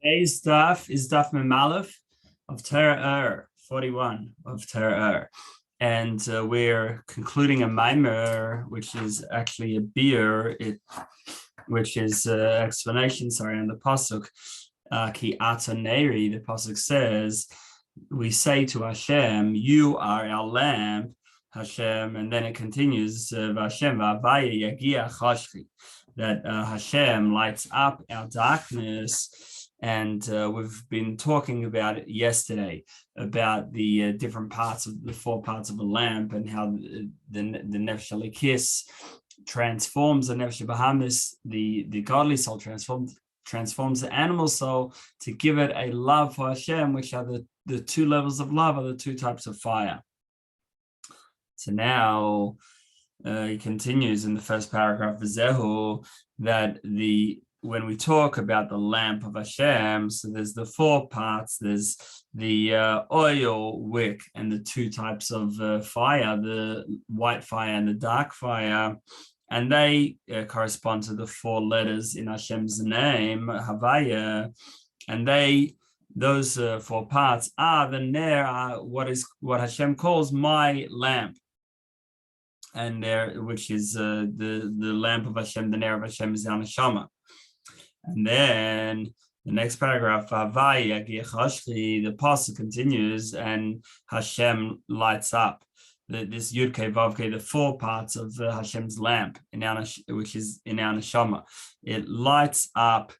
Today's daf is daf Memalef of Torah 41 of Torah, and we're concluding a mimer, which is actually a beer, which is explanation. Sorry, on the pasuk ki atoneri. The pasuk says, "We say to Hashem, you are our lamp, Hashem," and then it continues, "Hashem v'avaya yegya chashki," that Hashem lights up our darkness. And we've been talking about it yesterday, about the different parts of the four parts of a lamp, and how the nefesh halikis transforms the nefesh bahamis, the godly soul transforms the animal soul to give it a love for Hashem, which are the two levels of love, are the two types of fire. So now he continues in the first paragraph, vezeu, that when we talk about the lamp of Hashem, so there's the four parts, there's the oil wick and the two types of fire, the white fire and the dark fire, and they correspond to the four letters in Hashem's name, Havaya, and those four parts are the ner, what Hashem calls my lamp. And there, which is the lamp of Hashem, the ner of Hashem is our neshama. And then the next paragraph, Havai Yegya Chashchi, the pasuk continues, and Hashem lights up this Yud-Kei Vav-Kei, the four parts of Hashem's lamp, which is in our neshama. It lights up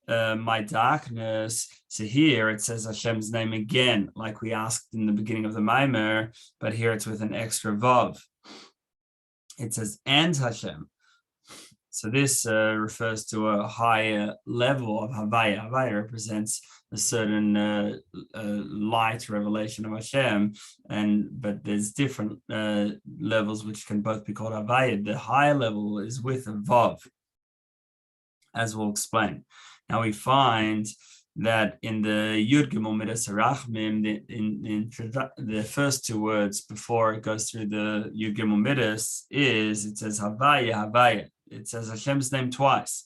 my darkness. So here it says Hashem's name again, like we asked in the beginning of the Maimer, but here it's with an extra Vav. It says, and Hashem. So this refers to a higher level of Havaya. Havaya represents a certain light revelation of Hashem, but there's different levels which can both be called Havaya. The higher level is with a Vav, as we'll explain. Now we find that in the Yud Gimel Midas Harachmim, in the first two words before it goes through the Yud Gimel Midas, it says Havaya, Havaya. It says Hashem's name twice,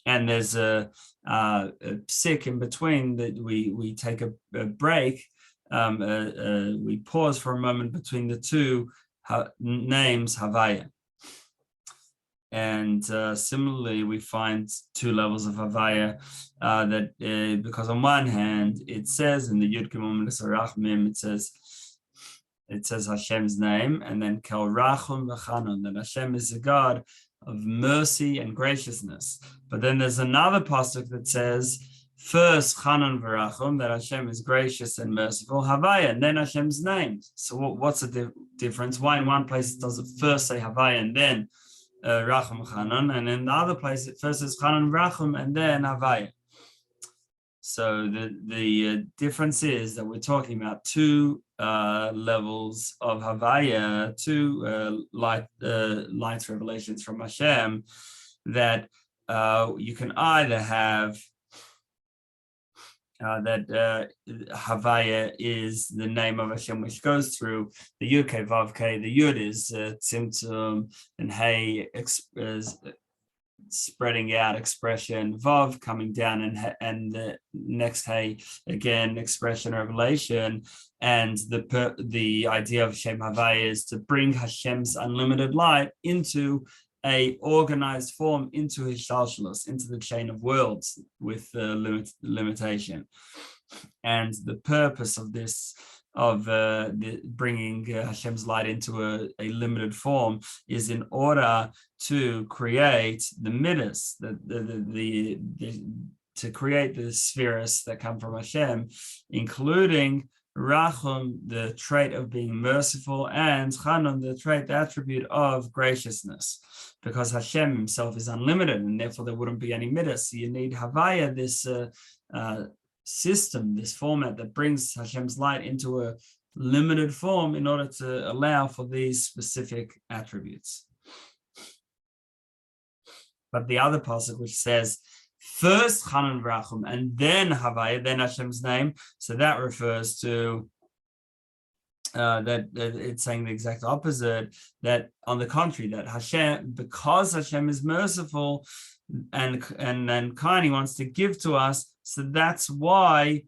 and there's a psik in between that we take a break. We pause for a moment between the two names Havaya, and similarly we find two levels of Havaya because on one hand it says in the Yud Gimel Midas Harachmim it says Hashem's name, and then Kel Rachum v'Chanon, that Hashem is a God of mercy and graciousness. But then there's another pasuk that says first Chanon v'Rachum, that Hashem is gracious and merciful, Havaya, and then Hashem's name. So what's the difference? Why in one place does it first say Havaya and then Rachum Chanon, and in the other place it first says Chanon v'Rachum and then Havaya? So the difference is that we're talking about two levels of Havaya, two light revelations from Hashem, that you can either have that Havaya is the name of Hashem which goes through the Yud-Kei Vav-Kei. The Yud is Tzimtzum, and Hey is spreading out expression, Vav coming down, and the next Hey again expression, revelation. And the idea of Shem Havaya is to bring Hashem's unlimited light into a organized form, into hishthalshalos, into the chain of worlds with limitation. And the purpose of this, of bringing Hashem's light into a limited form, is in order to create the midas, to create the spheres that come from Hashem, including Rachum, the trait of being merciful, and Chanon, the attribute of graciousness, because Hashem himself is unlimited, and therefore there wouldn't be any midas. So you need Havaya, this system, this format that brings Hashem's light into a limited form in order to allow for these specific attributes. But the other pasuk which says first Chanon v'Rachum and then Havaya, then Hashem's name, so that refers to that it's saying the exact opposite, that on the contrary, that Hashem, because Hashem is merciful and kind, he wants to give to us, so that's why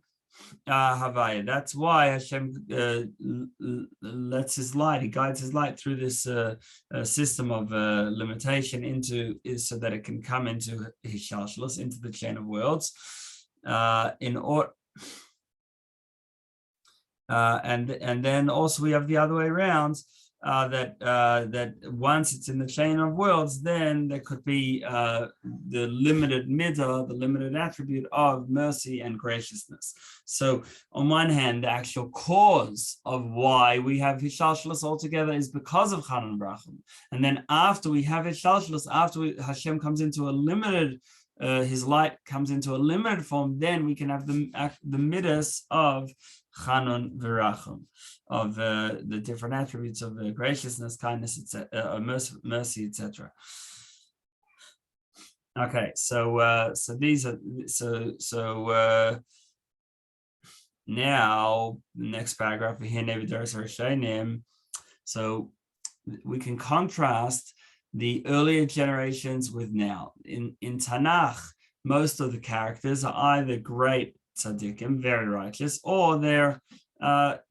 Havaya, that's why Hashem lets his light, he guides his light through this system of limitation so that it can come into hishtashlos, into the chain of worlds, in order. And then also we have the other way around, that once it's in the chain of worlds, then there could be the limited midah, the limited attribute of mercy and graciousness. So on one hand, the actual cause of why we have hishtashlos altogether is because of Chanan Brachim. And then after we have hishtashlos, Hashem comes into a limited, his light comes into a limited form, then we can have the midas of Chanon V'Rachum, of the different attributes of graciousness, kindness, etc., mercy, etc. Okay, so these are now the next paragraph here, Rashונים. So we can contrast the earlier generations with now. In Tanakh, most of the characters are either great tzadikim, very righteous, or they're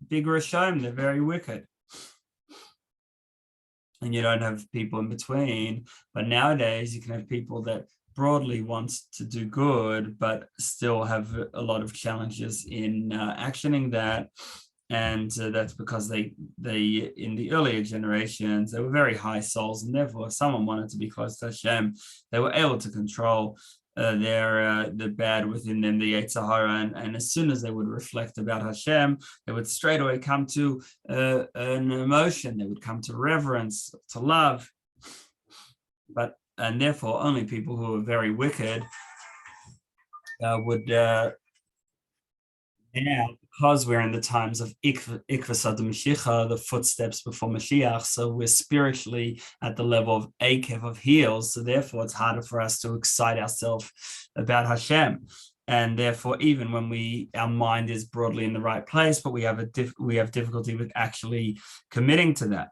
big rasha'im, they're very wicked. And you don't have people in between. But nowadays, you can have people that broadly want to do good, but still have a lot of challenges in actioning that. And that's because they in the earlier generations, they were very high souls, and therefore if someone wanted to be close to Hashem, they were able to control the bad within them, the Yetzer Hara, and as soon as they would reflect about Hashem, they would straight away come to an emotion, they would come to reverence, to love. And therefore only people who are very wicked would now, because we're in the times of Ikvasad Mashiach, the footsteps before Mashiach, so we're spiritually at the level of Akev, of heels, so therefore it's harder for us to excite ourselves about Hashem. And therefore, even when our mind is broadly in the right place, but we have difficulty with actually committing to that.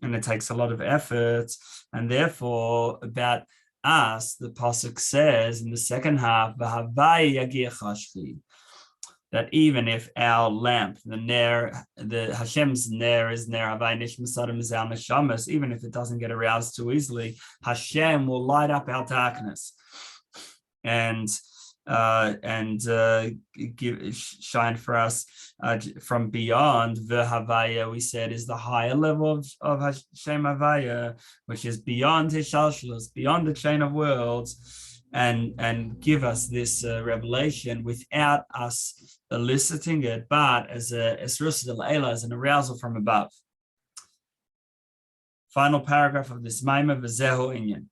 And it takes a lot of effort. And therefore, about us, the pasuk says in the second half, "V'havai yagya chashchi," that even if our lamp, the Hashem's ner is ner havai nishmatim is our neshamas, even if it doesn't get aroused too easily, Hashem will light up our darkness and shine for us from beyond. The Havaya, we said, is the higher level of Hashem Havaya, which is beyond hishtashlos, beyond the chain of worlds, and give us this revelation without us eliciting it, but as an arousal from above. Final paragraph of this Maimah, וזהו inyan.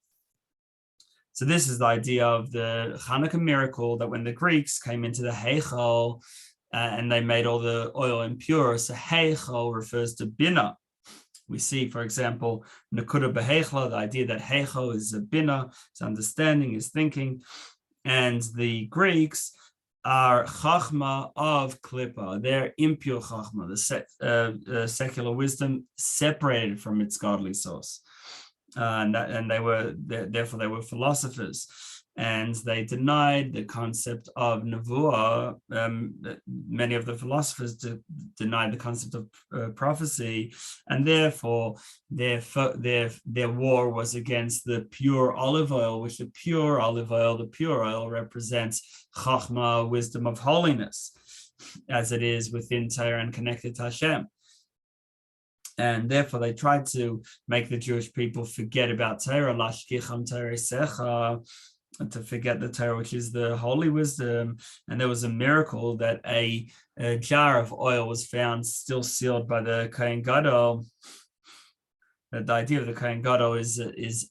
So this is the idea of the Hanukkah miracle, that when the Greeks came into the Heichal and they made all the oil impure, so Heichal refers to Bina. We see, for example, Nakuda Behechla, the idea that Heichal is a Bina, is understanding, is thinking, and the Greeks are Chachma of Klippa. They're impure Chachma, the secular wisdom separated from its godly source. Therefore they were philosophers, and they denied the concept of nevuah. Many of the philosophers denied the concept of prophecy, and therefore their war was against the pure olive oil, which the pure oil represents chachma, wisdom of holiness, as it is within Torah and connected to Hashem. And therefore, they tried to make the Jewish people forget about Torah, lashkicham Torah, to forget the Torah, which is the holy wisdom. And there was a miracle that a jar of oil was found still sealed by the Kohen Gadol. That the idea of the Kohen Gadol is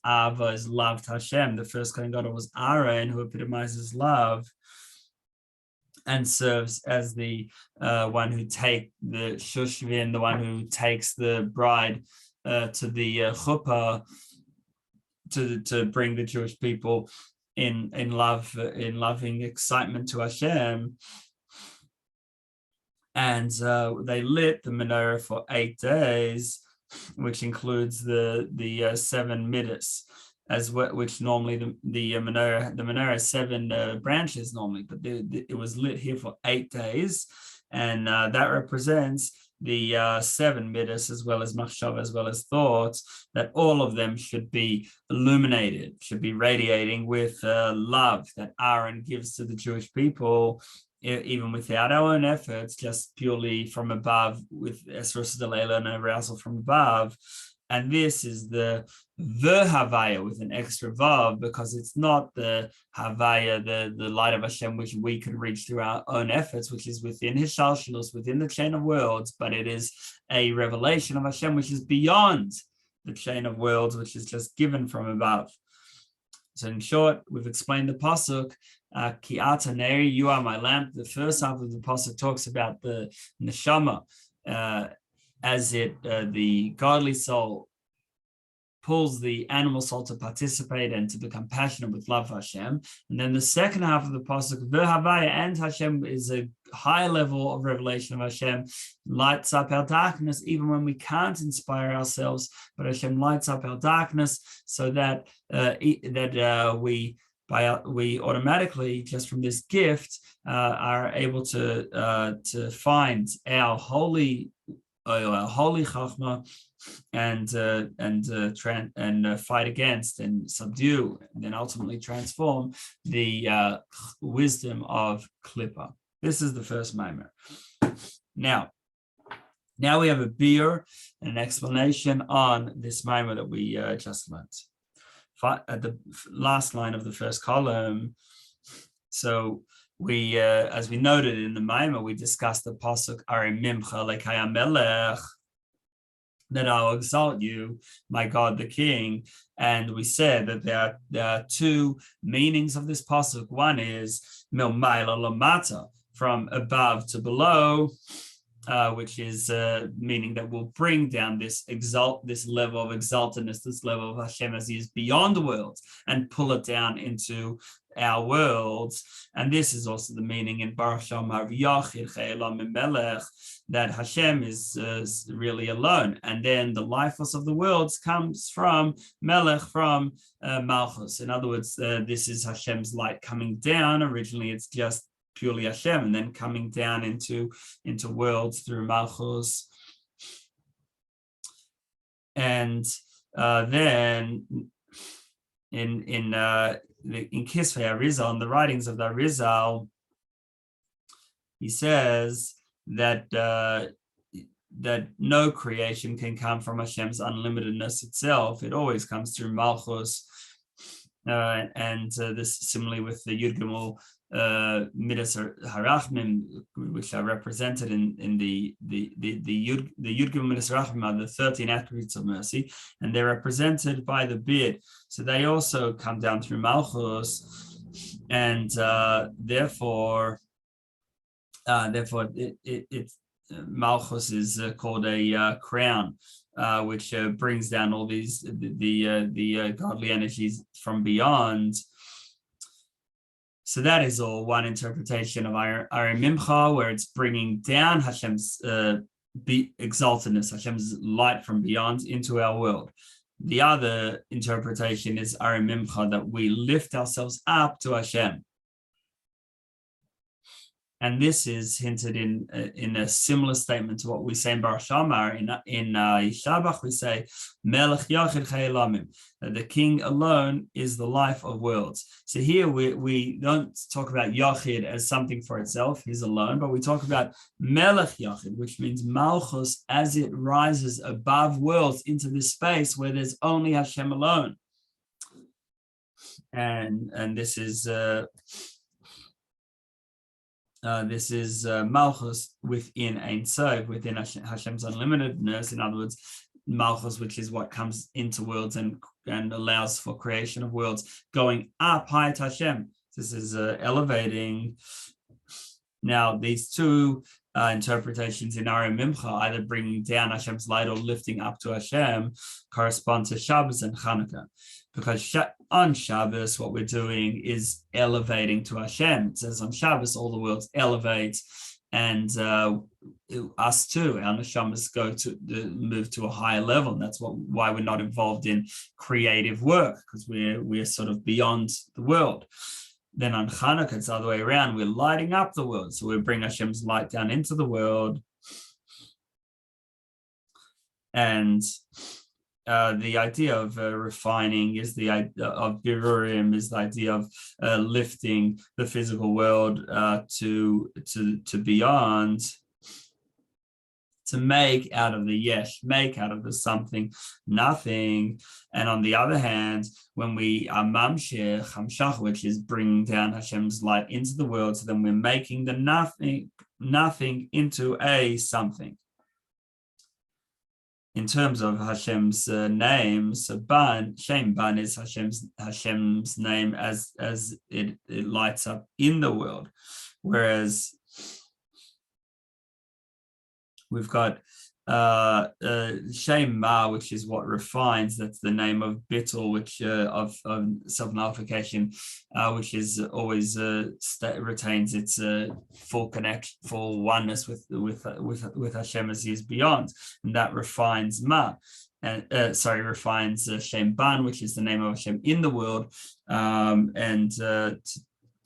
Ava, is love to Hashem. The first Kohen Gadol was Aaron, who epitomizes love, and serves as the one who take the shushvin, the one who takes the bride to the chuppah to bring the Jewish people in loving excitement to Hashem. And they lit the menorah for 8 days, which includes the 7 midas, as well, which normally the menorah has 7 branches normally, but it was lit here for 8 days, and that represents the 7 midas, as well as machshava, as well as thoughts, that all of them should be illuminated, should be radiating with love that Aaron gives to the Jewish people, even without our own efforts, just purely from above, with esros delela and arousal from above. And this is the havaya with an extra vav, because it's not the havaya, the light of Hashem, which we could reach through our own efforts, which is within hishalshalos, within the chain of worlds, but it is a revelation of Hashem, which is beyond the chain of worlds, which is just given from above. So in short, we've explained the pasuk, Ki ata neri, you are my lamp. The first half of the pasuk talks about the neshama, as the godly soul pulls the animal soul to participate and to become passionate with love for Hashem. And then the second half of the pasuk, v'havaya, and Hashem is a high level of revelation of Hashem, lights up our darkness, even when we can't inspire ourselves, but Hashem lights up our darkness, so that we automatically, just from this gift, are able to find our holy chachma and fight against and subdue, and then ultimately transform the wisdom of Klippa. This is the first maimer. Now we have a beer and an explanation on this maimer that we just learned. At the last line of the first column, so we, as we noted in the maimer, we discussed the pasuk Ari Mimcha Lekaya Melech, that I'll exalt you, my God the King. And we said that there are 2 meanings of this pasuk. One is Milmaila Lamata, from above to below, which is meaning that will bring down this level of exaltedness, this level of Hashem as he is beyond the worlds, and pull it down into our worlds. And this is also the meaning in Baruch Shamar Yachid Chayelam Melech, that Hashem is really alone, and then the life force of the worlds comes from Melech, from Malchus. In other words, this is Hashem's light coming down. Originally, it's just purely Hashem, and then coming down into worlds through Malchus. And then in Kisvei Arizal, in the writings of the Arizal, he says that no creation can come from Hashem's unlimitedness itself. It always comes through Malchus, and this similarly with the Yud Gimel Midas Harachmim, which are represented in the Yud Gimel Midas Harachmim, are the 13 attributes of mercy, and they're represented by the beard. So they also come down through Malchus, and therefore Malchus is called a crown, which brings down all these the godly energies from beyond. So that is all one interpretation of Ari Mimcha, where it's bringing down Hashem's exaltedness, Hashem's light from beyond into our world. The other interpretation is Ari Mimcha, that we lift ourselves up to Hashem. And this is hinted in a similar statement to what we say in Baruch Shamar. In Yishabach, we say, Melech Yachid Chayelamim, that the king alone is the life of worlds. So here we don't talk about Yachid as something for itself, he's alone, but we talk about Melech Yachid, which means Malchus as it rises above worlds into this space where there's only Hashem alone. And this is Malchus within Ein Sof, within Hashem's unlimitedness. In other words, Malchus, which is what comes into worlds and allows for creation of worlds, going up high to Hashem. This is elevating. Now, these 2 interpretations in Ari Mimcha, either bringing down Hashem's light or lifting up to Hashem, correspond to Shabbos and Chanukah. Because on Shabbos, what we're doing is elevating to Hashem. It says on Shabbos, all the worlds elevate, And us too, our neshamas go to move to a higher level, and that's why we're not involved in creative work, because we're sort of beyond the world. Then on Hanukkah, it's the other way around. We're lighting up the world, so we bring Hashem's light down into the world. And the idea of refining is the idea of birurim, is the idea of lifting the physical world to beyond, to make out of the yesh, make out of the something, nothing. And on the other hand, when we are hamshach, which is bringing down Hashem's light into the world, so then we're making the nothing into a something. In terms of Hashem's name, so ban is Hashem's name as it lights up in the world, whereas we've got Shema, which is what refines. That's the name of bittul, which of self-nullification, which is always retains its full connection, full oneness with Hashem as He is beyond, and that refines Ma. And refines Shem Ban, which is the name of Hashem in the world, and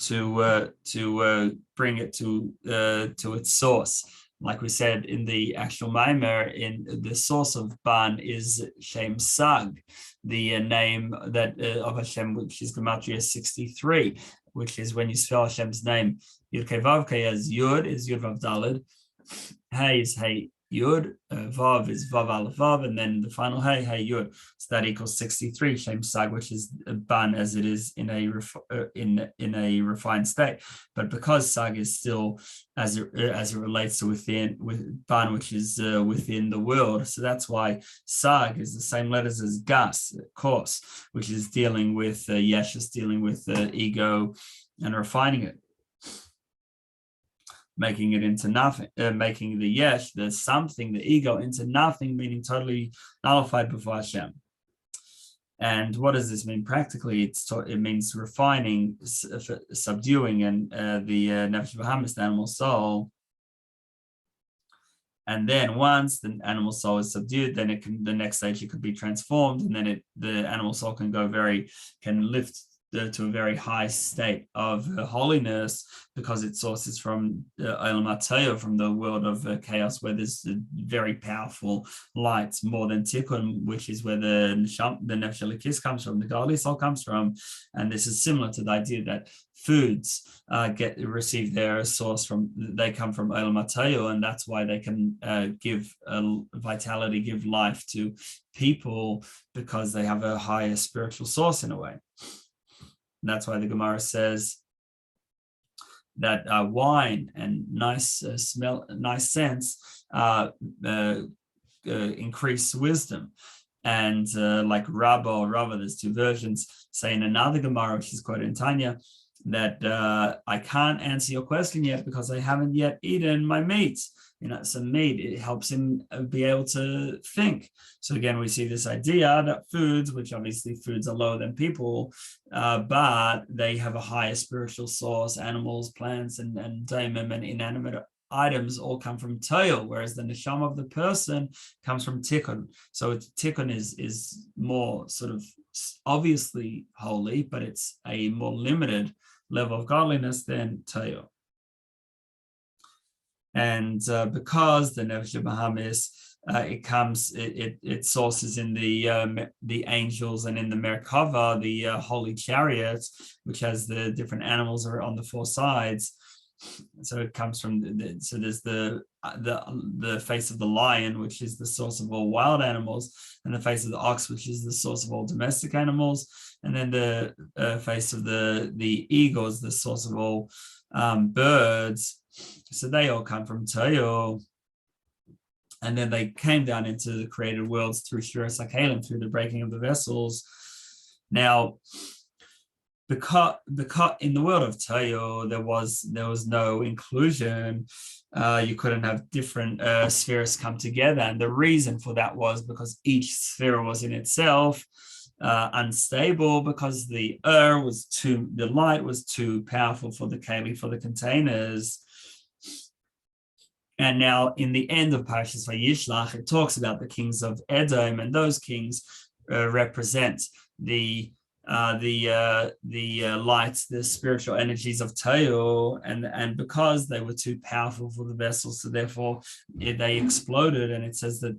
to bring it to its source. Like we said in the actual Maimer, in the source of Ban is Shem Sag, the name that of Hashem, which is Gematria 63, which is when you spell Hashem's name, Yud Kei Vav Kei as Yud is Yud Vav Daled, Hey is Hey Yud, Vav is Vav Aleph Vav, and then the final Hey Yud. So that equals 63 Shem Sag, which is Ban as it is in a refined state. But because Sag is still as it relates to with Ban, which is within the world, so that's why Sag is the same letters as Gas, of course, which is dealing with Yesh, is dealing with ego and refining it, making it into nothing, making the yesh, the something, the ego, into nothing, meaning totally nullified before Hashem. And what does this mean practically? It means refining, subduing, and the nefesh bahamis, the animal soul. And then once the animal soul is subdued, then the next stage it could be transformed, and then the animal soul can lift to a very high state of holiness, because it sources from Olam HaToyah, from the world of chaos, where there's very powerful lights, more than Tikkun, which is where the Nefesh Elikis comes from, the godly soul comes from. And this is similar to the idea that foods receive their source they come from Olam HaToyah, and that's why they can give vitality, give life to people, because they have a higher spiritual source in a way. And that's why the Gemara says that wine and nice smell, nice scents increase wisdom. And like Rabba or Rava, there's two versions, say in another Gemara, which is quoted in Tanya, that I can't answer your question yet because I haven't yet eaten my meat. Some meat, it helps him be able to think. So again, we see this idea that foods, which obviously foods are lower than people, but they have a higher spiritual source. Animals, plants, and daimim and inanimate items all come from toil, whereas the neshama of the person comes from tikkun. So tikkun is more sort of obviously holy, but it's a more limited level of godliness than toil. And because the nefesh bahamis, it sources in the angels and in the Merkava, the holy chariot, which has the different animals are on the four sides. So it comes from so there's the face of the lion, which is the source of all wild animals, and the face of the ox, which is the source of all domestic animals, and then the face of the eagle is the source of all birds. So they all come from Toyo, and then they came down into the created worlds through Shiras HaKelim, through the breaking of the vessels. Now, because in the world of Toyo, there was no inclusion. You couldn't have different spheres come together, and the reason for that was because each sphere was in itself unstable, because the light was too powerful for the keli, for the containers. And now in the end of Parashas Vayishlach, it talks about the kings of Edom, and those kings represent the lights, the spiritual energies of Tayo, and because they were too powerful for the vessels, so therefore they exploded. And it says that,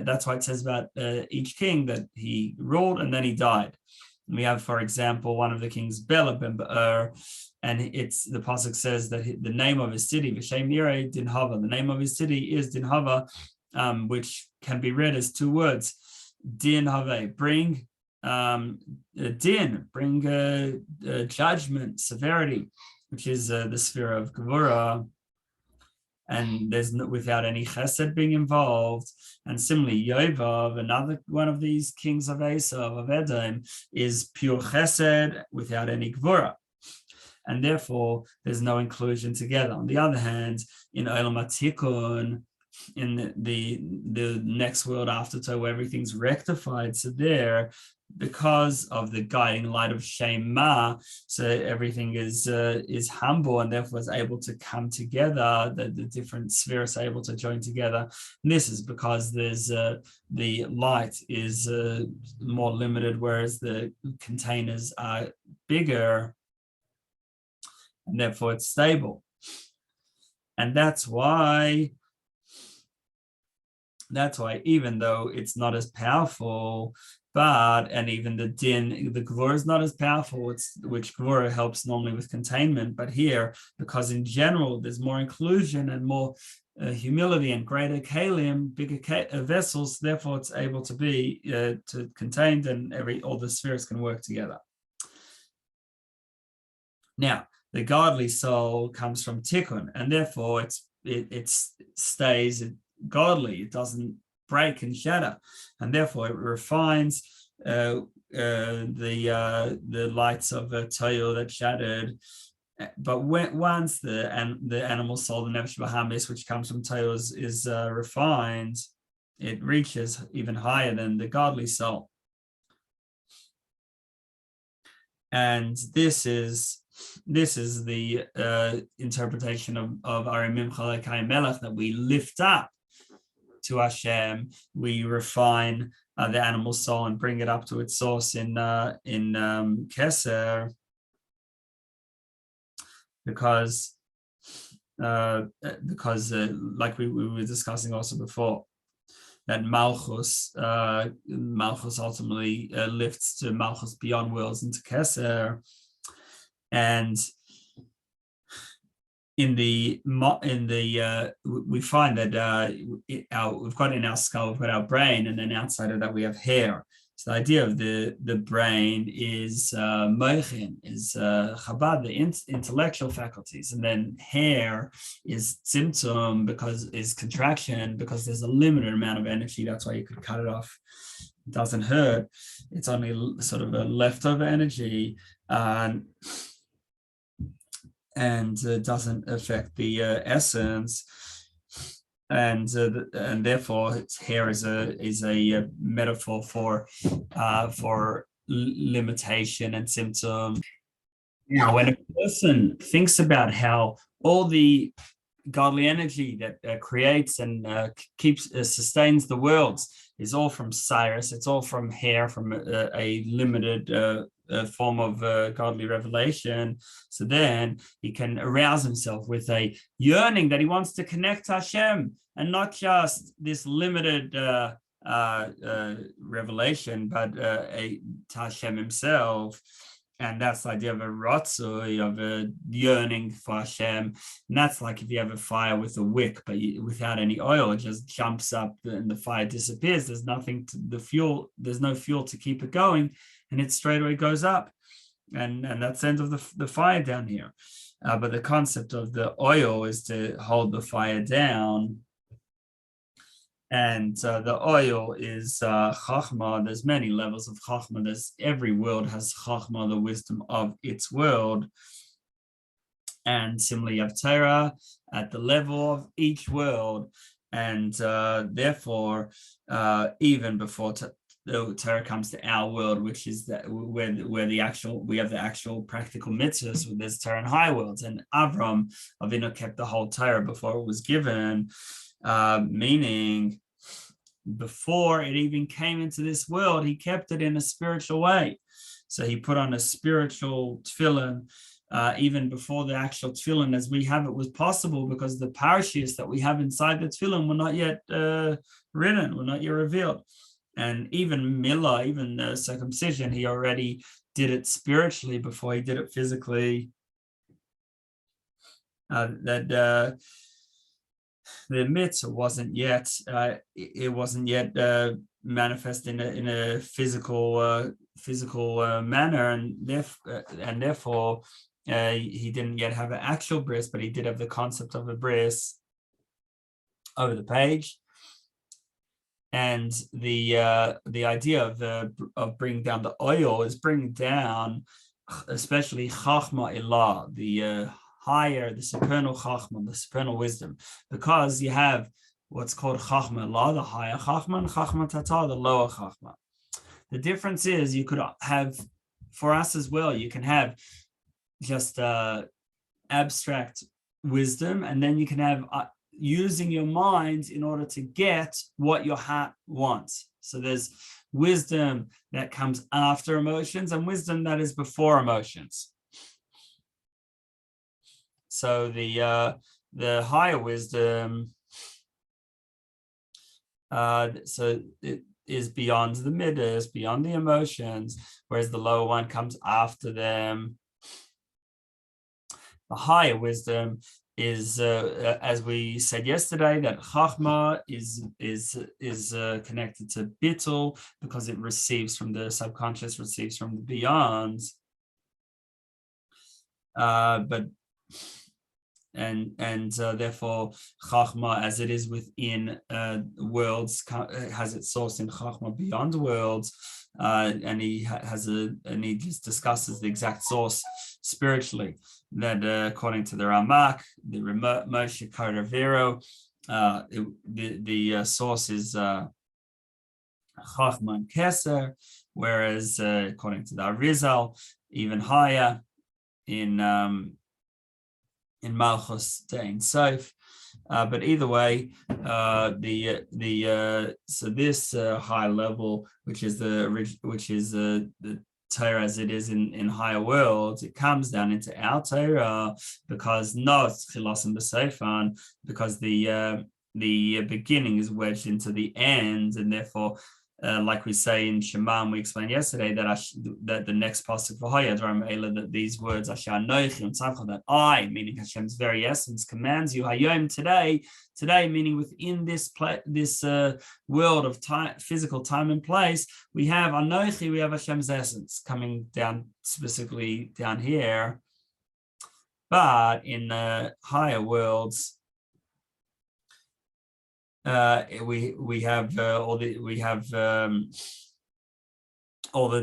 that's why it says about each king that he ruled and then he died. We have, for example, one of the kings, Bela ben Be'er, and the pasuk says that the name of his city, V'shem Yireh Dinhava, the name of his city is Dinhava, which can be read as two words, Dinhave, bring din, bring judgment, severity, which is the sphere of Gevurah, and there's without any chesed being involved. And similarly, Yovav, another one of these kings of Esav, of Edom, is pure chesed without any Gevurah, and therefore there's no inclusion together. On the other hand, in Olam HaTikun, in the next world after Torah, where everything's rectified, so there, because of the guiding light of Shema, so everything is humble, and therefore is able to come together. The different spheres are able to join together. And this is because there's the light is more limited, whereas the containers are bigger, and therefore it's stable. And that's why even though it's not as powerful, and even the din, the Gevurah is not as powerful, which Gevurah helps normally with containment, but here, because in general there's more inclusion and more humility and greater kalim, bigger vessels, therefore it's able to be to contained, and all the spheres can work together. Now, the godly soul comes from tikkun, and therefore it stays godly. It doesn't break and shatter, and therefore it refines the lights of Toyo that shattered. But once the animal soul, the nefesh bahamis, which comes from Toyo, is refined, it reaches even higher than the godly soul. And this is the interpretation of Arimim Chalakai Melech, that we lift up to Hashem, we refine the animal soul and bring it up to its source in Keser, because like we were discussing also before, that Malchus ultimately lifts to Malchus beyond worlds into Keser, and we find that we've got in our skull, we've got our brain, and then outside of that we have hair. So the idea of the brain is moichin, is chabad, the intellectual faculties, and then hair is symptom, because is contraction, because there's a limited amount of energy. That's why you could cut it off. It doesn't hurt. It's only sort of a leftover energy, and doesn't affect the essence, and therefore hair is a metaphor for limitation and symptom. Now, when a person thinks about how all the godly energy that creates and sustains the worlds is all from Cyrus, it's all from hair, from a limited form of godly revelation. So then he can arouse himself with a yearning that he wants to connect to Hashem, and not just this limited revelation, but to Hashem himself. And that's the idea of a ratzoi, of a yearning for Hashem. And that's like if you have a fire with a wick, but without any oil, it just jumps up and the fire disappears. There's nothing to the fuel. There's no fuel to keep it going, and it straight away goes up. And that's the end of the fire down here. But the concept of the oil is to hold the fire down. And the oil is chachma. There's many levels of chachma. Every world has chachma, the wisdom of its world. And similarly, you have Torah at the level of each world. And therefore, even before the Torah comes to our world, which is that where we have the actual practical mitzvahs. There's Torah in high worlds, and Avram Avinu kept the whole Torah before it was given, meaning before it even came into this world, he kept it in a spiritual way. So he put on a spiritual tefillin. Even before the actual tefillin as we have it was possible, because the parashiyos that we have inside the tefillin were not yet written, were not yet revealed. And even Milah, even the circumcision, he already did it spiritually before he did it physically. The mitzvah wasn't yet manifest in a physical manner, and therefore he didn't yet have an actual bris, but he did have the concept of a bris over the page. And the idea of bringing down the oil is bringing down, especially chachma ilah, the higher, the supernal chachma, the supernal wisdom, because you have what's called chachma ilah, the higher chachma, and chachma tata, the lower chachma. The difference is you could have, for us as well, you can have just abstract wisdom, and then you can have using your mind in order to get what your heart wants. So there's wisdom that comes after emotions and wisdom that is before emotions. So the higher wisdom, so it is beyond the midas, beyond the emotions, whereas the lower one comes after them. The higher wisdom is, as we said yesterday, that chachma is connected to bittul, because it receives from the subconscious, receives from the beyond. Therefore, chachma, as it is within worlds, has its source in chachma beyond worlds, and he just discusses the exact source spiritually. That according to the Ramak, the Moshe Karavero, the source is chachma and keser, whereas according to the Arizal, even higher in Malchus Dein Sof. But either way, so this high level, which is the Torah as it is in higher worlds, it comes down into our Torah because because the beginning is wedged into the end, and therefore, like we say in Shema, and we explained yesterday that the next pasuk that these words that I, meaning Hashem's very essence, commands you hayom today, meaning within this world of time, physical time and place, we have Anochi, we have Hashem's essence coming down specifically down here, but in the higher worlds, we have all the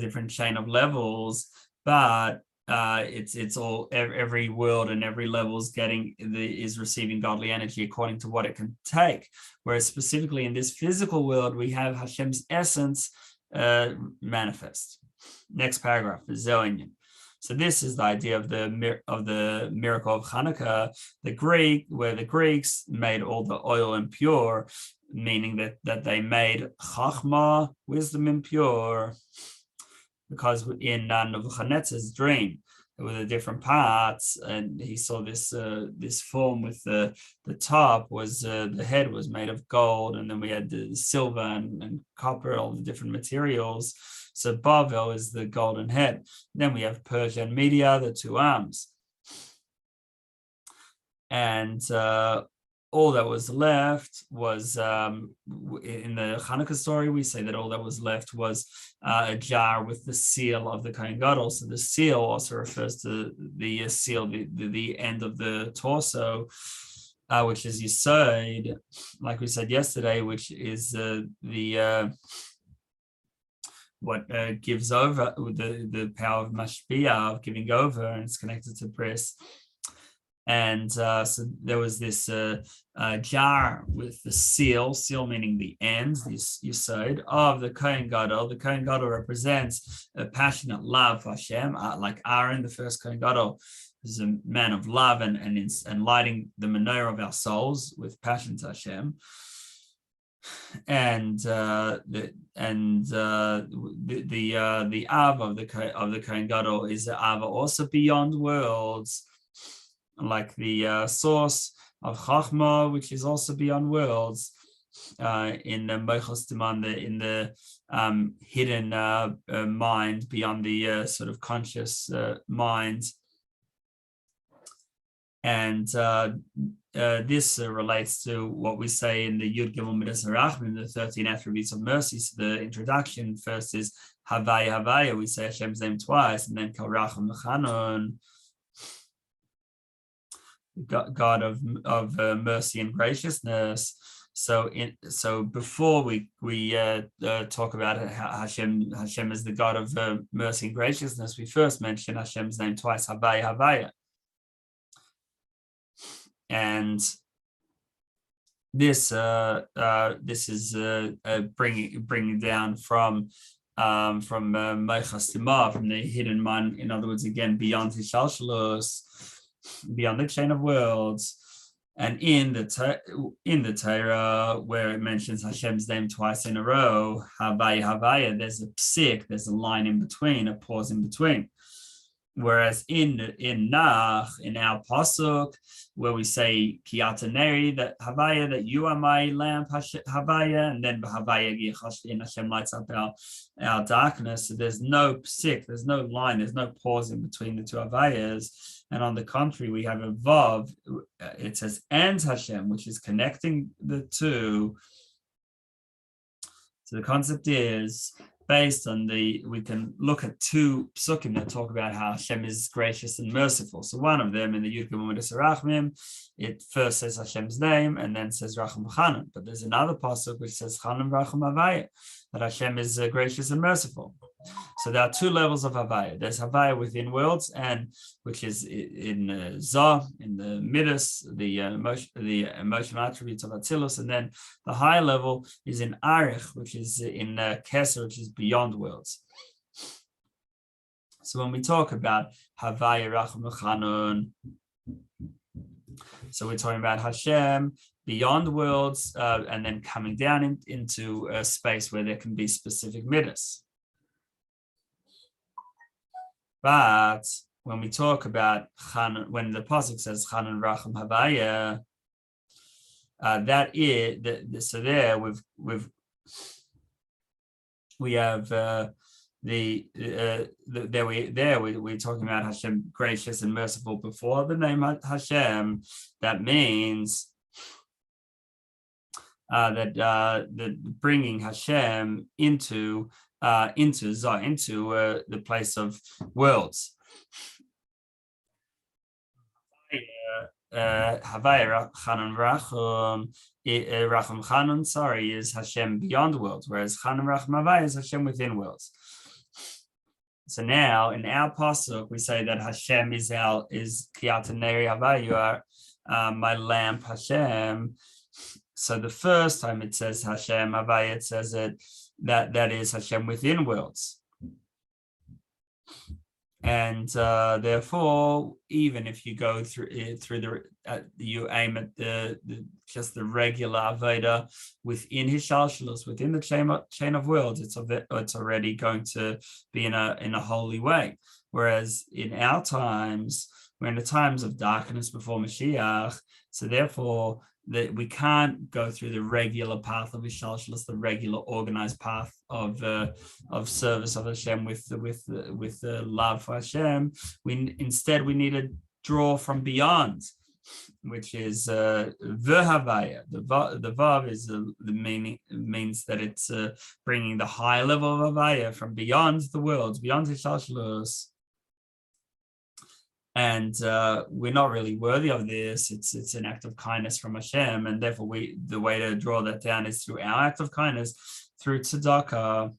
different chain of levels, but it's all, every world and every level is receiving godly energy according to what it can take. Whereas specifically in this physical world, we have Hashem's essence manifest. Next paragraph is וזהו. So this is the idea of the miracle of Hanukkah, where the Greeks made all the oil impure, meaning that they made chachma, wisdom, impure, because in Nebuchadnezzar's dream, there were the different parts, and he saw this form with the top was the head was made of gold, and then we had the silver and copper, all the different materials. So Bavel is the golden head. Then we have Persia and Media, the two arms. And all that was left was, in the Hanukkah story, we say that all that was left was a jar with the seal of the Kohen Gadol. So the seal also refers to the seal, the end of the torso, which is Yesod, like we said yesterday, which is what gives over, the power of mashpia, of giving over, and it's connected to bris. And so there was this jar with the seal meaning the end, this yesod of the Kohen Gadol. The Kohen Gadol represents a passionate love for Hashem, like Aaron, the first Kohen Gadol, is a man of love and lighting the menorah of our souls with passion to Hashem. And the Av of the Kohen Gadol is the Ava also beyond worlds, like the source of Chachma, which is also beyond worlds, in the Mochos Demanda, in the hidden mind beyond the sort of conscious mind. And this relates to what we say in the Yud Gimel Midas Harachmim, the 13 attributes of mercy. So the introduction first is Havaya Havaya. We say Hashem's name twice, and then Kal Racham Mechanon, God of mercy and graciousness. So before we talk about Hashem as the God of mercy and graciousness, we first mention Hashem's name twice, Havaya Havaya. And this is bringing down from Meichas from the hidden mind. In other words, again, beyond Hishalshalos, beyond the chain of worlds. And in the Torah, where it mentions Hashem's name twice in a row, Havaya Havaya, there's a psik, there's a line in between, a pause in between. Whereas in Nach, in our pasuk, where we say Kiyata Neri, that Havaya, that you are my lamp, Havaya, and then Havaya Gichashli, and Hashem lights up our darkness. So there's no psik, there's no line, there's no pause in between the two Havayas. And on the contrary, we have a Vav, it says and Hashem, which is connecting the two. So the concept is, based on we can look at two psukim that talk about how Hashem is gracious and merciful. So one of them in the Yud Gimel Midas Harachmim, it first says Hashem's name and then says Racham Chanan. But there's another pasuk which says Chanan Racham Havaya, that Hashem is gracious and merciful. So there are two levels of Havaya. There's Havaya within worlds, and which is in Zah, in the Midas, the emotional attributes of Atzilus, and then the higher level is in Arich, which is in Keser, which is beyond worlds. So when we talk about Havaya Racham Chanun, so we're talking about Hashem beyond worlds, and then coming down into a space where there can be specific midas. But when we talk about Chanan, when the pasuk says Chanan Racham Havaya, that is so there we have we're talking about Hashem gracious and merciful before the name Hashem. That means that bringing Hashem into Zah, into the place of worlds. Havaya Chanan Racham Chanan, is Hashem beyond worlds, whereas Chanan Racham Havaya is Hashem within worlds. So now in our pasuk we say that Hashem is Kiyata Neri Havaya, you are my lamp Hashem. So the first time it says Hashem Havaya, it says that is Hashem within worlds. And therefore, even if you go through you aim at just the regular Aveda within Hishalshalos, within the chain of worlds, it's already going to be in a holy way. Whereas in our times, we're in the times of darkness before Mashiach, so therefore that we can't go through the regular path of Hishalshalos, the regular organized path of service of Hashem with the love for Hashem. Instead we need to draw from beyond, which is Havaya. The Vav is the meaning, means that it's bringing the high level of Havaya from beyond the worlds, beyond Hishalshalos. And we're not really worthy of this. It's an act of kindness from Hashem, and therefore the way to draw that down is through our act of kindness, through tzedakah.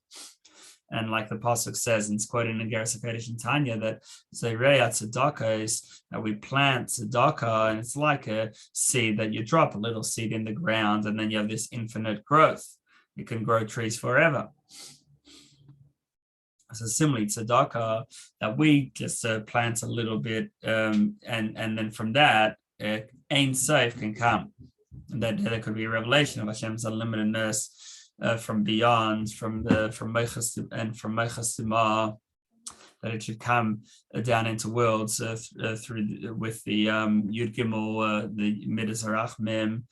And like the pasuk says, and it's quoted in Geras HaKodesh and Tanya, that Zerei tzedakah is that we plant tzedakah, and it's like a seed that you drop a little seed in the ground, and then you have this infinite growth. You can grow trees forever. So similarly, tzedakah, that we just plant a little bit, and then from that, Ein Sof can come. And that there could be a revelation of Hashem's unlimitedness from beyond, from Meichas and from Meichas Tima, that it should come down into worlds through with the Yud Gimel, the Midas Harachmim.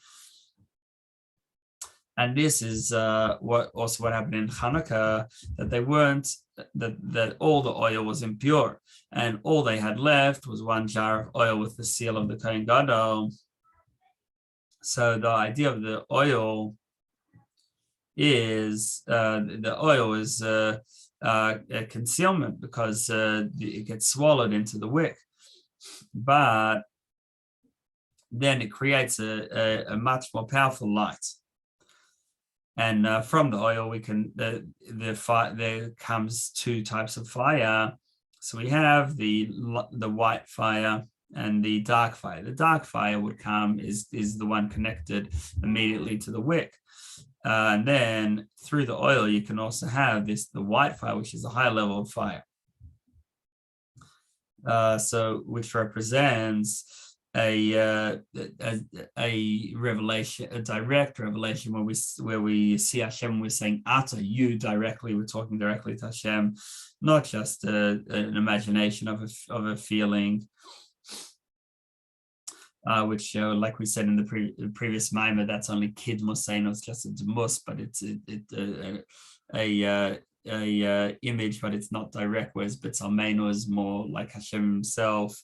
And this is what happened in Hanukkah, that they weren't, that all the oil was impure, and all they had left was one jar of oil with the seal of the Kohen Gadol. So the idea of the oil is a concealment, because it gets swallowed into the wick, but then it creates a much more powerful light. And from the oil, we can there comes two types of fire. So we have the white fire and the dark fire. The dark fire would come is the one connected immediately to the wick, and then through the oil you can also have the white fire, which is a higher level of fire. So which represents a revelation, a direct revelation, where we see Hashem. We're saying Ata, you directly. We're talking directly to Hashem, not just an imagination of a feeling, which, like we said in the previous Maimah, that's only Kid Museno. It's just a demus, but it's a image, but it's not direct. Whereas B'Tzalmenu is more like Hashem Himself.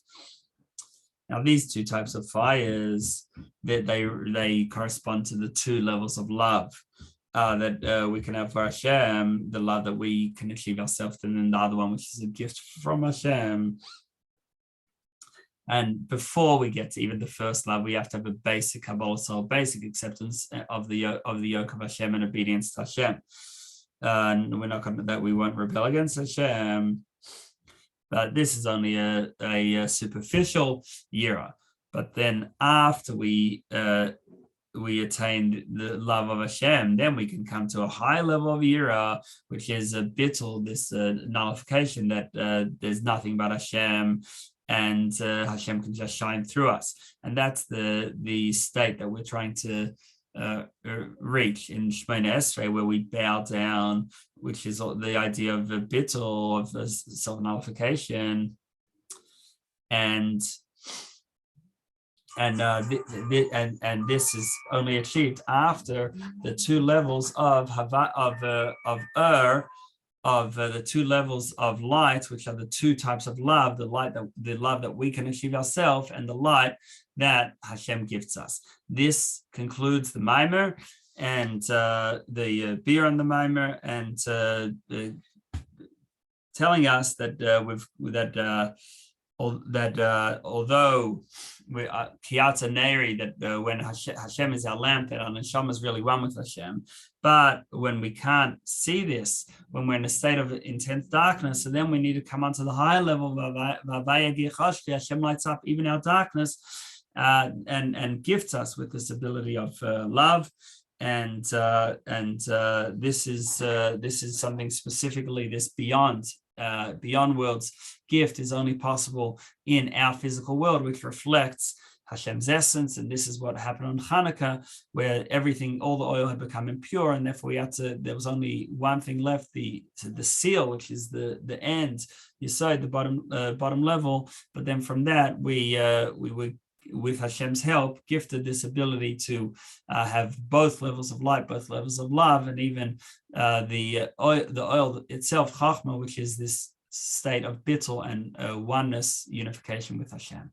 Now, these two types of fires, they correspond to the two levels of love that we can have for Hashem, the love that we can achieve ourselves, and then the other one, which is a gift from Hashem. And before we get to even the first love, we have to have a basic Kabbalah soul, basic acceptance of the yoke of Hashem and obedience to Hashem. And we're not going to that we won't rebel against Hashem. But this is only a superficial yira. But then after we attain the love of Hashem, then we can come to a high level of yira, which is a bittul, this nullification that there's nothing but Hashem, and Hashem can just shine through us. And that's the state that we're trying to reach in Shemona Esrei, where we bow down, which is the idea of a bittul, of the self-nullification, and this is only achieved after the two levels of the two levels of light, which are the two types of love: the love that we can achieve ourselves, and the light that Hashem gives us. This concludes the Maimer and the beer on the Maimer, and telling us that although we are Kiyata Neri, that when Hashem is our lamp, that our neshama is really one with Hashem. But when we can't see this, when we're in a state of intense darkness, so then we need to come onto the higher level of Khashki. Hashem lights up even our darkness, and gifts us with this ability of love. And this is something specifically, this beyond worlds gift is only possible in our physical world, which reflects Hashem's essence. And this is what happened on Hanukkah, where all the oil had become impure, and therefore there was only one thing left, the seal, which is the end, Yesod, the bottom level. But then from that, we were, with Hashem's help, gifted this ability to have both levels of light, both levels of love, and even the oil itself, Chachma, which is this state of bittul and oneness, unification with Hashem.